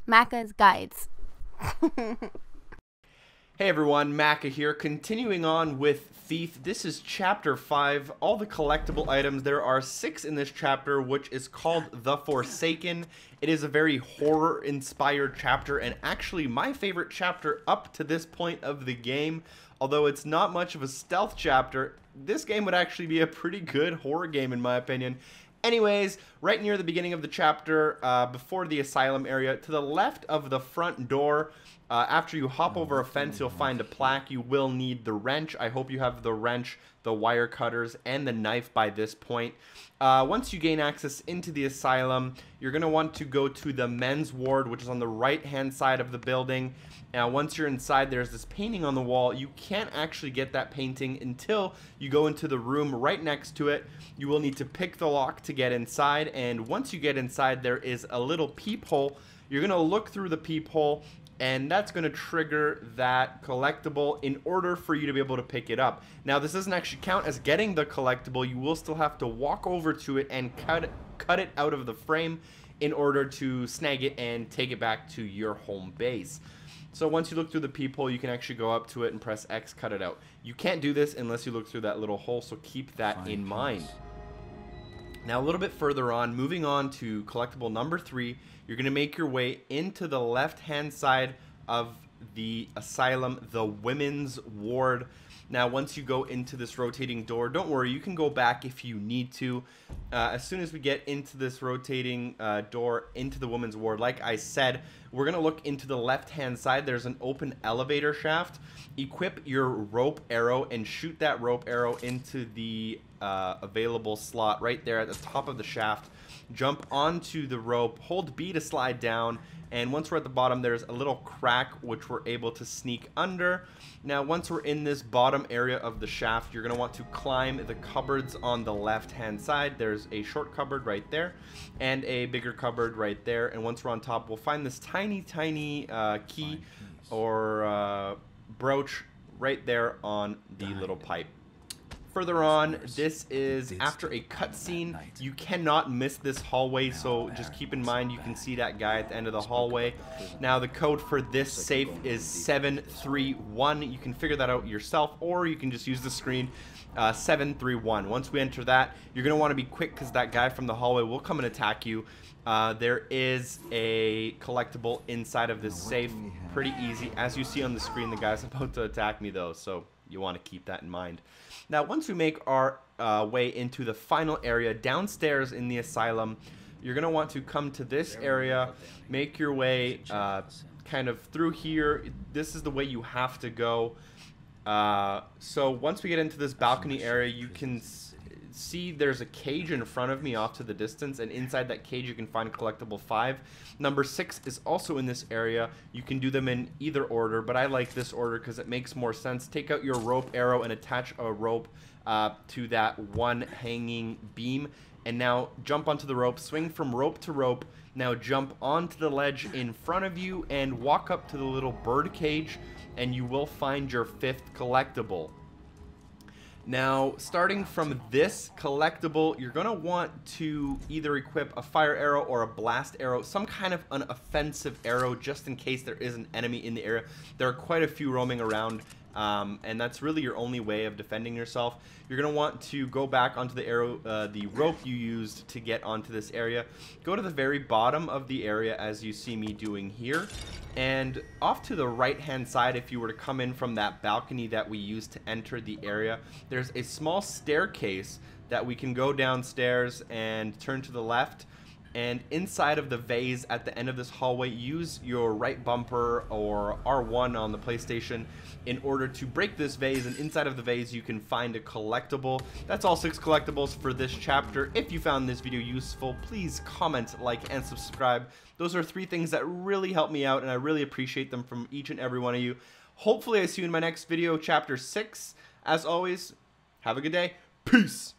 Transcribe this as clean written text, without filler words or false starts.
Macca's Guides. Hey everyone, Macca here, continuing on with Thief. This is chapter 5, all the collectible items. There are 6 in this chapter, which is called The Forsaken. It is a very horror-inspired chapter, and actually my favorite chapter up to this point of the game. Although it's not much of a stealth chapter, this game would actually be a pretty good horror game in my opinion. Anyways, right near the beginning of the chapter, before the asylum area, to the left of the front door, after you hop over a fence, you'll find a plaque. You will need the wrench. I hope you have the wrench, the wire cutters, and the knife by this point. Once you gain access into the asylum, you're going to want to go to the men's ward, which is on the right-hand side of the building. Now, once you're inside, there's this painting on the wall. You can't actually get that painting until you go into the room right next to it. You will need to pick the lock to get inside, and once you get inside, there is a little peephole. You're going to look through the peephole, and that's going to trigger that collectible in order for you to be able to pick it up. Now, this doesn't actually count as getting the collectible. You will still have to walk over to it and cut it out of the frame in order to snag it and take it back to your home base. So once you look through the peephole, you can actually go up to it and press X, cut it out. You can't do this unless you look through that little hole, so keep that in mind. Now, a little bit further on, moving on to collectible number 3, you're going to make your way into the left-hand side of the asylum, the women's ward. Now, once you go into this rotating door, don't worry, you can go back if you need to. As soon as we get into this rotating door into the women's ward, like I said, we're going to look into the left-hand side. There's an open elevator shaft. Equip your rope arrow and shoot that rope arrow into the available slot right there at the top of the shaft. Jump onto the rope, hold B to slide down, and once we're at the bottom, there's a little crack which we're able to sneak under. Now, once we're in this bottom area of the shaft, you're going to want to climb the cupboards on the left-hand side. There's a short cupboard right there and a bigger cupboard right there. And once we're on top, we'll find this tiny key or brooch right there on the little pipe. Further on, this is after a cutscene. You cannot miss this hallway, so just keep in mind you can see that guy at the end of the hallway. Now, the code for this safe is 731. You can figure that out yourself, or you can just use the screen 731. Once we enter that, you're going to want to be quick because that guy from the hallway will come and attack you. There is a collectible inside of this safe. Pretty easy. As you see on the screen, the guy's about to attack me, though, so you want to keep that in mind. Now, once we make our way into the final area downstairs in the asylum, you're going to want to come to this area, make your way kind of through here. This is the way you have to go. So once we get into this balcony area, you can see there's a cage in front of me off to the distance, and inside that cage you can find collectible 5. Number 6 is also in this area. You can do them in either order, but I like this order because it makes more sense. Take out your rope arrow and attach a rope to that one hanging beam, and now jump onto the rope, swing from rope to rope. Now jump onto the ledge in front of you and walk up to the little bird cage, and you will find your 5th collectible. Now, starting from this collectible, you're going to want to either equip a fire arrow or a blast arrow, some kind of an offensive arrow just in case there is an enemy in the area. There are quite a few roaming around, and that's really your only way of defending yourself. You're going to want to go back onto the arrow, the rope you used to get onto this area. Go to the very bottom of the area as you see me doing here. And off to the right-hand side, if you were to come in from that balcony that we used to enter the area, there's a small staircase that we can go downstairs and turn to the left. And inside of the vase at the end of this hallway, use your right bumper or R1 on the PlayStation in order to break this vase, and inside of the vase you can find a collectible. That's all 6 collectibles for this chapter. If you found this video useful, please comment, like, and subscribe. Those are 3 things that really help me out, and I really appreciate them from each and every one of you. Hopefully I see you in my next video, chapter 6. As always, have a good day. Peace!